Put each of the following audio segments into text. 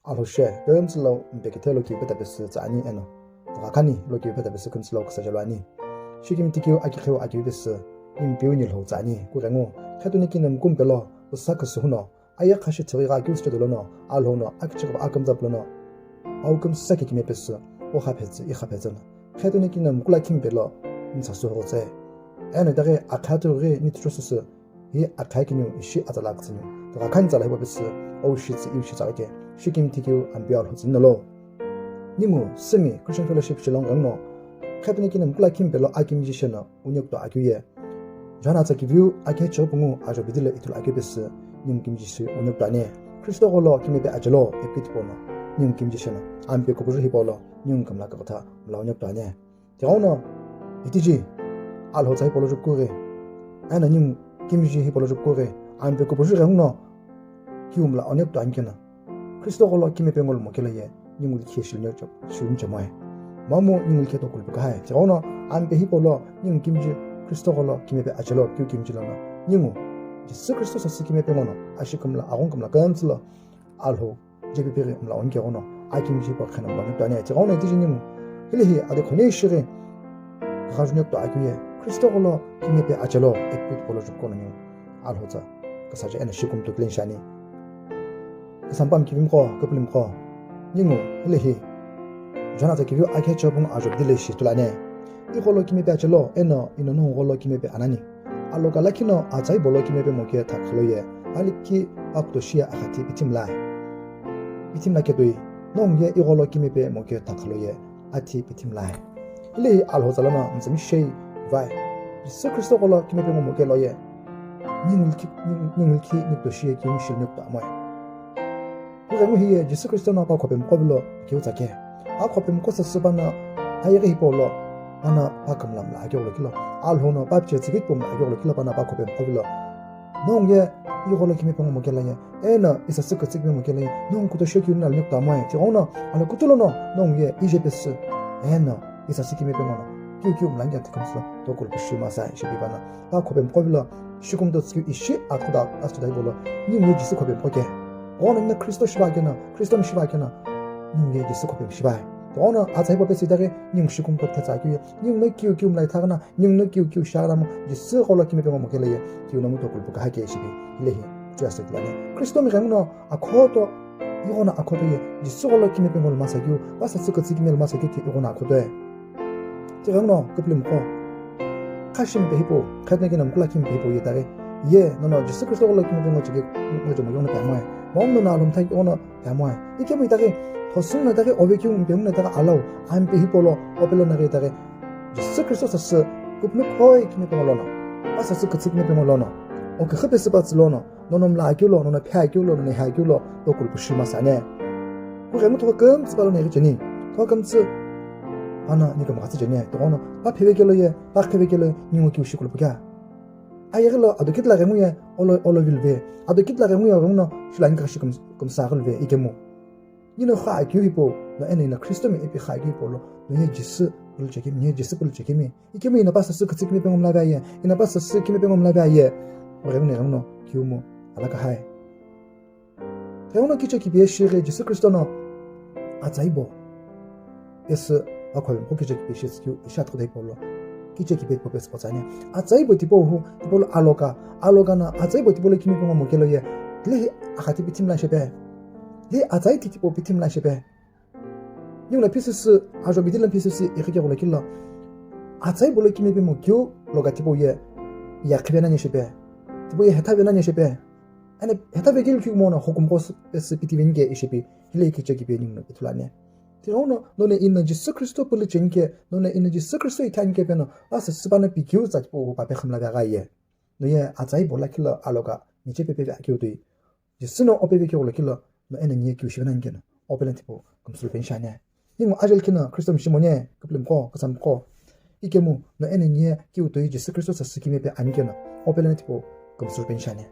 알호셰 덤슬로 베케텔로기 베다베스 자니 에노 가카니 로기 베다베스 금슬로 그사절라니 시김티키오 아기케오 아기베스 임비오닐호 자니 고랭오 카도니키는 꿈벨로 우사크스 후노 아야카시 저기가 교스들로노 알호노 아키치고 아금잡로노 아우금 스사키 기메베스 오하페즈 이하페즈나 카도니키는 꿀라킴벨로 인사수호제 에네다게 아카도르 니트로스스 이 아카이키뉴 이시 아달락스뉴 가칸잘레버베스 오시츠 이시자게 시김티키오 안비알호진노로 니무 스미 크리스천 펠로십 실롱랑노 카도니키는 꿀라킴벨로 아김지셔너 운역도 아규예 자나자기 뷰 아케 저붕우 아저 비들레 이틀 아게베스 님 김지시 운역도 아니 크리스토골로 김에베 아절로 에피티보노 님 김지셔너 안베 고부르 히볼로 님 금라가타 라운역도 아니 대오노 이티지 알호자이 볼로 줍고게 아나 님 김지 히볼로 줍고게 안베 고부르 형노 기움라 언역도 안케나 크리스토골로 김에베 걸 모켈레예 님을 키실력 실음점에 마모 님을 키도 굴부가 해 대오노 안베 히볼로 님 김지 크리스토골로 김에베 아절로 뷰 김지라나 님우 지스 크리스토스 스김에베 모노 아시금라 아공금라 간슬라 알호 제비베리 음라 온게오노 아김지 버카나 모노 다네 대오노 디지님 힐리 아데 코네시레 가주녁도 아규예 크리스토골로 김에베 아절로 에피트 볼로 죽고는 알호자 그사제 에나 시금도 글린샤니 그삼밤 기빔고 그블림고 님우 힐리 자나자 기뷰 아케 저봉 아조 딜레시 tulane 이걸로 김에베 아절로 에너 이노노 걸로 김에베 아나니 알로가 라키노 아자이 볼로 김에베 모케 타클로예 알리키 악도시아 아하티 비팀라 비팀라케도이 농예 이걸로 김에베 모케 타클로예 아티 비팀라 일리 알호잘라나 음즈미셰이 바이 지스 크리스토골로 김에베 모케 로예 닝을키 닉도시에 기웅실력도 아모에 그래무히에 지스 크리스토나 바코베 모코빌로 기우자케 아코베 모코스 스바나 아이게 히볼로 아나 바kamlam 라교로 길로 알호노 밥제 지깃봄 라교로 길로 바나 바코베 모빌로 농예 이걸로 김에베 모켈라예 에나 이사스크 찍메 모켈라예 농구도 쉐기운날 력다 모에 지오노 알로 쿠틀로노 농예 이제베스 에나 이사스키 김에베 모노 큐큐 랑게트 컴스 도콜 부시마사 시비바나 바코베 모빌로 시금도 스키 이시 아쿠다 아스다이볼로 님 지스 코베 모케 오는 크리스토 시바게나 크리스토 시바게나 님 지스 코베 시바이 오늘 아자이버베스다게 닝시kum도 타자기 닝네 키우키움 라이타가나 닝네 키우키우 샤라모 지스 홀로 김에베 모켈레 키우나무 도굴부가 하게 시비 일레히 주야스들라네 크리스토미 강노 아코도 이거나 아코도에 지스 홀로 김에베 몰 마사기우 바사스크 지기멜 마사기 이거나 아코도에 제강노 급림코 카심 베히보 카드네기는 콜라킴 베히보 예다게 예 너너 지스 크리스토 홀로 김에베 모지게 뭐좀 용나 배모에 몸도 나름 타기 오너 배모에 이게 뭐 이다게 허승나다게 어베기움 병나다가 알라우 안베 히볼로 어벨로나게다게 지스 크리스토스 급메 코이 김에베 몰로나 바사스 그 지기메 몰로나 오케 흡에스 바츠로나 너놈 라기로 너나 페아기로 너네 하기로 도굴 부시마사네 그래무 토가 금스 발로네 저니 토가 금스 아나 니가 마스 저니 또노 바 페베겔로에 바 페베겔로 니모 키우시골 보가 아이글로 아도kit라 레무에 올로빌베 아도kit라 레무에 롱노 슬라인가시 금사글베 이게모 니는 하기히보 나에는 크리스토미 에피 하기히보로 네 지스 불제김 네 지스 불제김이 이게미 나 바사스 그치김이 병음 라바예 이나 바사스 김이 병음 라바예 오레브네 롱노 키우모 알라가 하이 태오노 키체키 비에시레 지스 크리스토노 아자이보 에스 아코임 호키체키 비시스 큐 샤트코 데이볼로 키체키 베이포베스 보자냐 아자이보 디보후 디볼로 알로가나 아자이보 디볼로 김이 병음 모켈로예 레히 아카티 비팀라셰베 리 아자이 티티보 비팀라셰베 닝라 피스스 아조 비딜란 피스스 이르게 올라킬라 아자이 볼로 김에베 모교 로가티보예 야크베나니셰베 티보예 헤타베나니셰베 아니 헤타베길 큐모나 호금고스 베스 비티빈게 이셰비 힐레이키 저기베 닝노 비툴라네 티오노 노네 있는 지스 크리스토폴리 젠게 노네 있는 지스 크리스토이 탄게베노 아스 스바나 비큐 자치보 바베 함라가가예 노예 아자이 볼라킬라 알로가 니체베베 아교도이 지스노 오베베키 올라킬라 너 애는 니 교시는 게는 오벨렌티보 금술 벤샤네 닝 아젤키나 크리스토미 시모네 급림고 그삼고 이게 뭐너 애는 니 기우도이 지스 크리스토스 스키메베 안게나 오벨렌티보 금술 벤샤네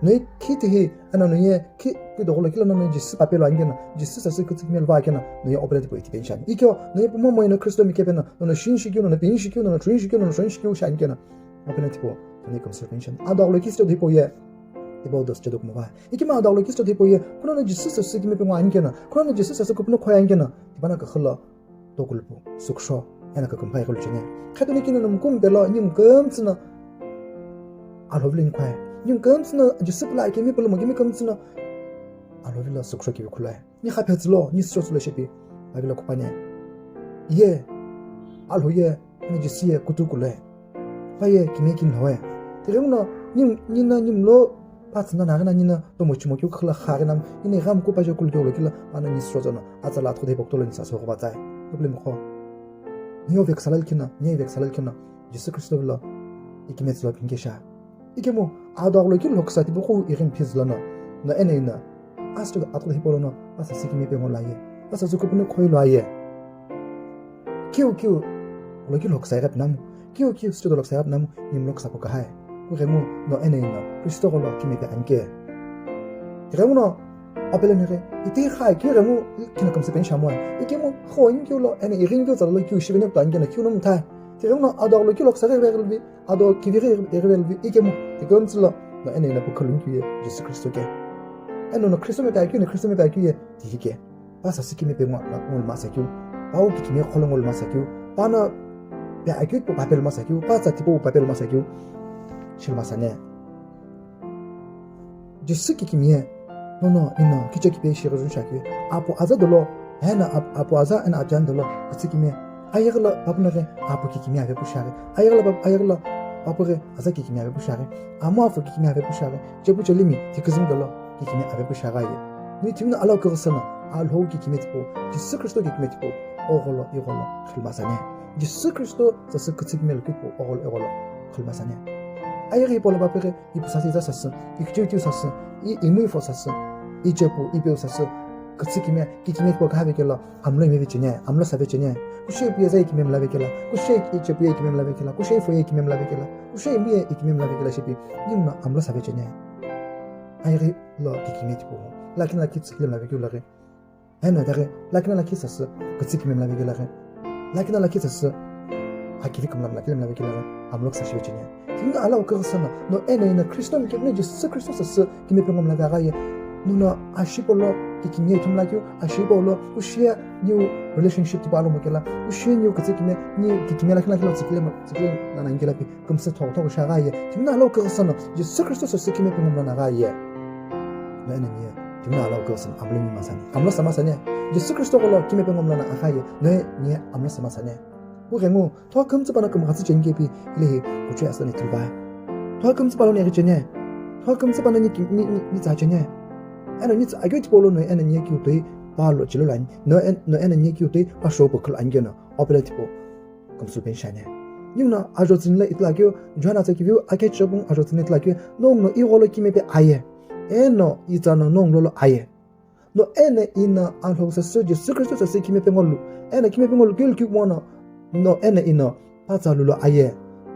너희 키티히 아나노예 키 그도 올라킬라 너는 지스 바벨로 안게나 지스 사스 그스키멜 바게나 너희 오벨렌티보 이티 벤샤네 이게 너희 뭐뭐는 크리스토미 케베나 너는 신시기는 빈시기는 준시기는 준시기우 샤인게나 오벨렌티보 너희 금술 벤샤네 아도 올라키스도 디보예 디보더스 저도 뭐 봐. 이게 막 나올로 기스도 디보에 그러나 지스스 쓰기면 병 아니게나. 그러나 지스스 그분은 거야 아니게나. 디바나 그 흘러 또 굴보 숙쇼 에나 그 금파이 걸주네. 카도니키는 놈 꿈벨로 님 금스나 알로블린 거야. 님 금스나 지스플라 이게 미 불로 먹이 금스나 알로빌라 숙쇼 기비 굴라야. 니 하페즈로 니 스트레스로 셰비. 바빌라 코파네. 이게 알로예 니 지스에 구투굴래. 파예 기메긴 너에. 대령나 님로 파츠나 나가나 니나 또 뭐지 뭐고 클라 하게남 이네 감고 빠져 굴겨올 길라 아는 니 스트레스나 아잘라 토데 복돌은 사서 바자이. problème ko ni avec salal kina Jesus Christ la ikimet la pingesha ikemo ador lo kin loksa ti boko irin pizlana na enena astu atlo hipolona asa sikime pe ngolaye asa zukupne khoilo aye kiu lo kin loksa gat nam kiu stu loksa gat nam nim loksa ko kae ko remo no enena Christo lo kimete anke remo apelenere iti khai ki remo kina kam se pen shamwa ikemo khoin ki lo ene irin go zalo ki shibene to angena ki num ta remo ador lo ki loksa revelbi ado ki revelbi ikemo tigonzlo no ene na bukolun ki Jesus Christo ke eno no Christo me ta ki dihike pasa sikime pe ngol masakyu au ki me kholongol masakyu pana be akyu ko papel masakyu pasa tipo papel masakyu shilmasane Jesus ki kimie no ino kicheki pe shiro shakyu apo azadolo hena apo aza en ajandolo atsikime ayagla babnare apo ki kimia ve pushare ayagla apore aza ki kimia ve pushare amo afu ki kimia ve pushare jebu chelimi tikizim dolo ki kimia ve pushare ni timna ala korsana alho ki kimetipo Jesus Christo ki kimetipo ogolo igolo khilmasane Jesus Christo sasa kutsikmel kipo ogolo khilmasane ayagi polo bapere ipusasi zasas ikjuju sas 이 임의 포사스 이제부 이베우사스 그치기면 기기면 거 가베결라 암로 메비지냐 암로 사베지냐 kushey biye kimem lavekela kushey ichebuye kimem lavekela kushey foye kimem lavekela kushey miye kimem lavekela shebi nimna amlo savechenya ayri lo kikimetipo lakin lakit kimem lavekela re eno dare lakin lakit sas kutsi kimem lavekela re lakin lakit sas akiri kimem lavekela re amlo savechenya kinga ala ukasana no ena Christo kimne Jesus Christo sas kimem pengom lavagaye nuno ashipolo kikimye tumlakyo ashipolo kushia new relationship ti balo mokela kushia new kutsikime ni kikimye lakna kilo tsikle na nangela pi kumse to shagaye timna lo kasana Jesus Christo sas kimem pengom lavagaye no ena ni timna lo kasana amlimi masani amlo samasane Jesus Christo lo kimem pengom lavagaye no ni amlo samasane 우랭우 더 금즈바나 금 같이 전개비 이래 고치야서니 들바 더 금즈바로 내게 전에 더 금즈바나 니 자전에 ana ni agit polo no ana ni kyutei palo chilolan no ana ni kyutei pasho pokol angena operativo komsu penshane nimna ajozinle itlakyo jwana tsakivu akechobun ajozinle itlakyo no igolo kimepe aye eno itano no aye no ene ina alhosa soje secreto sa kimepe ngolu ene kimepe ngolu kelki mona no ene ina patsalulo aye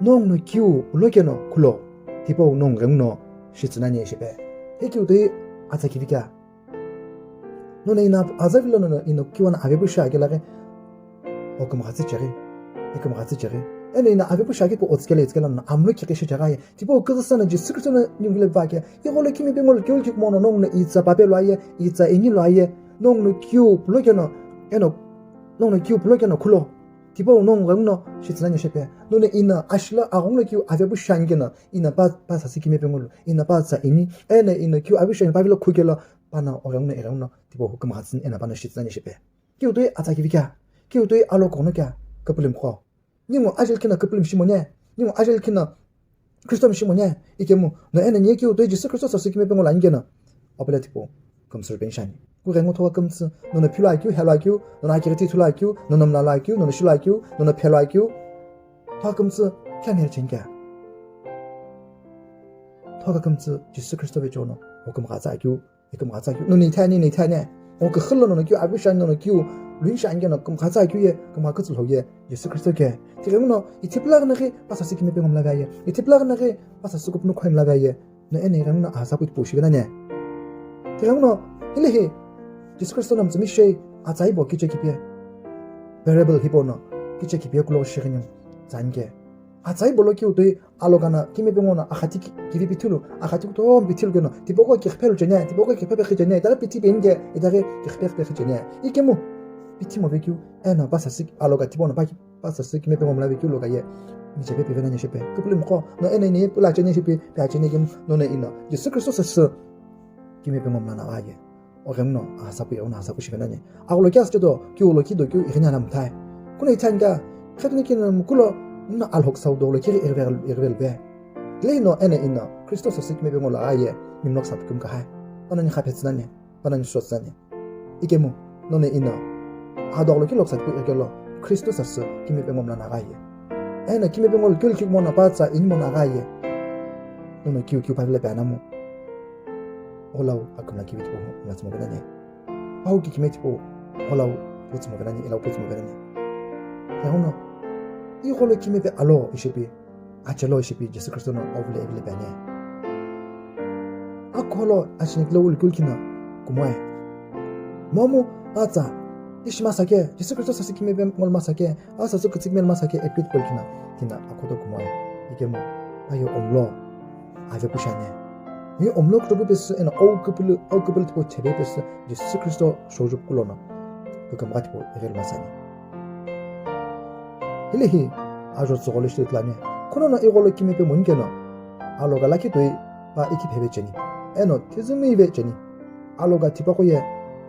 no kyu lokeno kulo tipo no ngno shitsunani shebe hekyudei 아자기비가 너네 이나 아자빌로는 이노 키와나 아베부샤게 라게 오금 같이 저리 이금 같이 저리 에네나 아베부샤게 고 오츠켈레츠켈은 암루키게 시작하에 tipo 그것은 이제 스크트는 님글레 바게 이걸로 키미 뱅을 겨울직 모노 농네 이자 바벨로아예 이자 에니로아예 농네 큐 블로게노 에노 농네 큐 블로게노 쿨로 tipo 농강노 시츠나니 셰페 너네 이나 아실라 아공레 큐 아베부샤게나 이나 바사시 키미 뱅을 이나 바사 이니 에네 이나 큐 아베부샤 바벨로 쿠겔라 바나 어영네 에랑노 tipo 호금 하슨 에나 바나 시츠나니 셰페 키우도이 아자기비가 키우도이 알로고노가 그플림 코 니모 아질키나 그플림 시모냐 니모 아질키나 크리스토 시모냐 이게 뭐 너에는 얘기도 되지 스크리스토 스키메 병을 안게나 오perativo 검술 벤샤니 그랭고 토가 검스 너는 필라이큐 헬라이큐 너는 아기르티 툴라이큐 너는 나라이큐 너는 실라이큐 너는 펠라이큐 토가 검스 캔헬 젠가 토가 검스 지스 크리스토 베조노 오금 가자이큐 이금 가자이큐 너는 이타니 오그 흘러는 큐 아비샤는 큐 륜샹게는 금 가자이큐에 금 마크스 호예 지스 크리스토게 티르노 이티플라그나게 파사시키메 병음 라가예 이티플라그나게 파사스고프노 코임 라가예 너 에네랑나 아사부트 보시게나네 티르노 일레히 지스 크리스토는 zmi셰 아자이보 기체키피에 베레블 히보노 기체키피에 글로시르님 잔게 아자이 볼로키우 도이 알로가나 김에병오나 아카티 기비 비틀로 아카티 또 비틀고노 디보고 기페를 전에 디보고 기페베 전에 다가 비티 벤게 이다게 기페베 전에 이게 뭐 비티 뭐 베큐 에나 바사스 알로가 티보나 바기 바사스 김에병오 몰라베큐 로가예 미제베 베베나니 셰페 그플림 코 너 에네니 플라 전에 셰페 베아전에 김 너네 이나 예수 그리스도스 김에병오 나나와예 오gem노 아사부 요나 아사부 시베나니 아글로키아스도 키올로키도 키 이냐남 타이 코네 찬가 카토니키는 쿨로 나 알혹사우도로 키리 이르벨베 레노 에네 이나 크리스토스 시키메병올 아예 민록 사프금 가하 바나니 카페츠나니 바나니 쇼스나니 이게 뭐 너네 이나 아도로 키록 사프 이르gel로 크리스토스 키메병올 나가예 에네 키메병올 귤키모나 바자 인모 나가예 너네 키우키 바벨레 바나무 올라우 아금나 키비티보 나스모베나니 바우키 키메티보 올라우 부츠모베나니 일라우 부츠모베나니 야호노 이홀레 키메베 알로 이시비 아첼로 이시비 예수 그리스도는 오블레 에블레 베네 아콜로 아시니클로울 굴키나 구모에 모모 아자 이시마사게 예수 그리스도 사스 키메베 몰마사게 아사스 그치메 마사게 에핏 굴키나 티나 아코도 구모에 이게 뭐 아요 옴로 아베 부샤네 이 옴로 크로베스 에나 오크블 토 체베스 예수 그리스도 소줍kul로나 그가 마티보 에겔마사니 힐리히 아주 저걸리스트라니 코로나 이걸로 김에베 뭔게나 알로가 라키도이 바 이키 베베제니 에노 티즈미 베제니 알로가 티바고예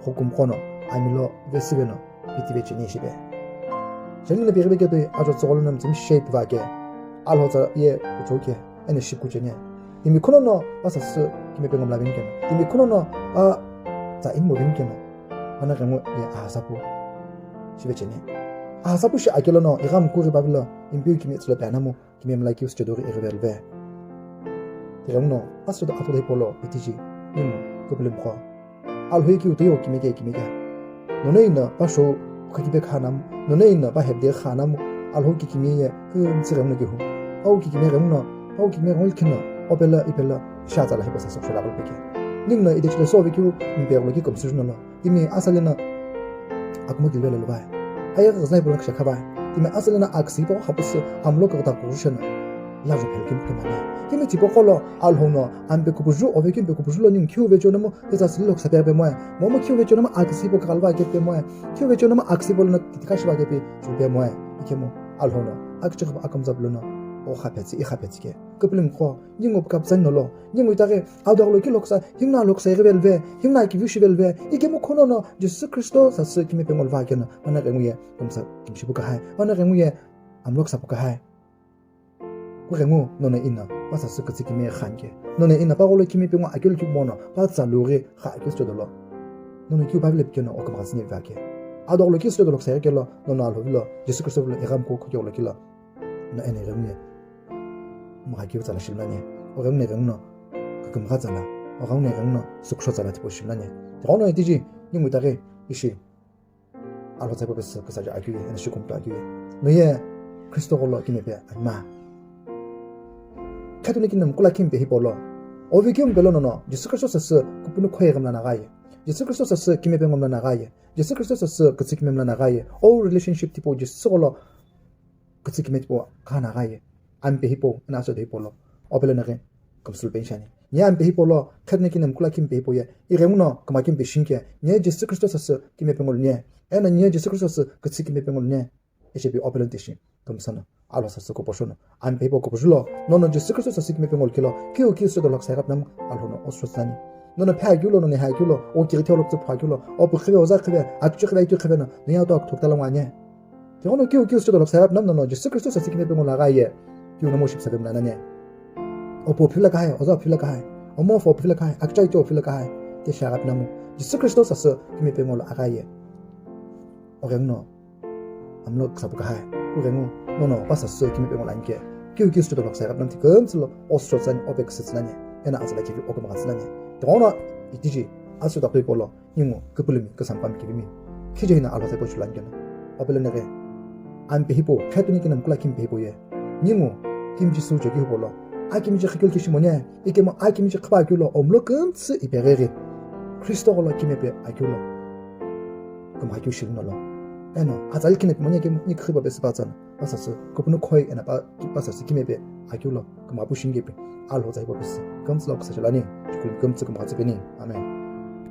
호금 코노 아밀로 베스베노 비티베제니 시베 젤리네 베베게도이 아주 저걸는 좀 쉐이프 바게 알로자 예 좋게 에네 시쿠제니 이미 코로나 와서스 김에베 검라빈게나 이미 코로나 아자 임모빈게나 하나가모 예 아사부 시베제니 아사부시 아겔로노 이감 쿠리 바빌로 임뷰 키미츠로 베나모 키미엠라이키우스 저도리 에르벨베 데롱노 아스도 아토데 폴로 비티지 님 고블림코 알회기우 데오 키미게 노네이나 바쇼 카기베 카남 노네이나 바헤데 카남 알호기 키미에 흠츠랑노기후 아우기 키미рем노 아우기 키미рем올키노 오벨라 이벨라 샤자라 헤바사서 쇼라글베게 닝나 이데치레 소비키우 임베올로기 컴스르노노 이미 아살레나 아쿠모길벨로바이 아야가 자이브랑 샤카바 이미 아슬나 악시보 하부스 암로가다 고르셔나 라조 펠김 그만해 이미 디보콜로 알호노 안베쿠부주 오베김 베쿠부주로님 키우베조노모 데자슬록 사베베모에 모모 키우베조노모 악시보 갈바게베모에 키우베조노모 악시볼나 티카시바게비 주베모에 이케모 알호노 악치고 아컴자블로노 오하페치 이하페치게 급림코 닝업 갑산노로 닝위다게 아도글로키 록사 힝나 록사 에벨베 힝나 키비시벨베 이게 뭐 코노노 예수 그리스도 사스 키메병을 바게나 만나게무에 검사 김시부가 하이 만나게무에 암록사부가 하이 그게무 너네 있나 와사스 그치키메 한게 너네 있나 바골로 키메병을 아결키 모노 바자루리 하이스토돌로 너네 키바블레비케나 오카마스니 바게 아도글로키 스토돌 록사 에겔로 너나 알호빌로 예수 그리스도를 에감코 그겨올로킬로 나 에네르미에 마기우 잘라 실라니 오감네 강노 그금 가잖아 오감네 강노 숙소 잘라 티보 실라니 오늘 디지 님무다게 이시 알로자베스 그사자 아기에 에너지 콤파기에 너의 크리스토골로 기메베 알마 카톨릭인은 콜라킴 베히볼로 오비김 벨로노노 예수 그리스도스 쿠푸누 코에감나 나가이 예수 그리스도스 기메뱅감나 나가이 예수 그리스도스 그치기메나 나가이 오 릴레이션십 티보 예수골로 그치기메티보 가 나가이 안베히포 나서 데히폴로 오벨레나게 검술 벤샤니 니 안베히폴로 카드니키는 콜라킴 베히포에 이레무노 그마킴 베신게 니 예수 그리스도스 기메병을 니 에나 니 예수 그리스도스 그치 기메병을 니 에시비 오벨렌티시 검사나 알로사스 고보쇼노 안베히포 고보줄로 너는 예수 그리스도스 기메병을 킬로 키우 키스도 럭사갑남 알호노 오스로사니 너는 파규로는 하규로 오키르테올롭스 파규로 오브크베 오자크베 아츠크베 이투크베나 니야도 톡달랑 아니야 저거는 키우 키스도 럭사갑남 너는 예수 그리스도스 기메병을 나가예 기우나 모십 사람 나나네 오포 필라가 해 어자 필라가 해 어모포 필라가 해 악자이토 필라가 해 대샤갑 나무 예수 그리스도스 기메병을 아가예 오경노 암록 사부가 해 그경노 노노 바사스 기메병을 안게 기우 키스도 럭사갑 남티 금슬로 오스트로산 오백스스나네 에나 아즈라키 오고마스나네 더나 이티지 아스도 앞에볼로 닝모 그불미 그 삼밤 기비미 키제이나 알바세 보출란게나 오벨레네게 안베히보 카토니키는 콜라킴 베히보예 닝모 김지 수저기 볼로 아김지 흑글키시 뭐냐 이게 뭐 아김지 크바귤로 엄로금츠 이베레리 크리스토골로 김에베 아귤로 그럼 아규 실노로 에노 아잘키네 뭐냐게 니 크바 베스 바잖아 바사스 고분노 코이 에나 바사스 기메베 아귤로 그 마부신게베 알호자 이버베스 검슬럭 사실라니 그 검츠 그 마즈베니 아멘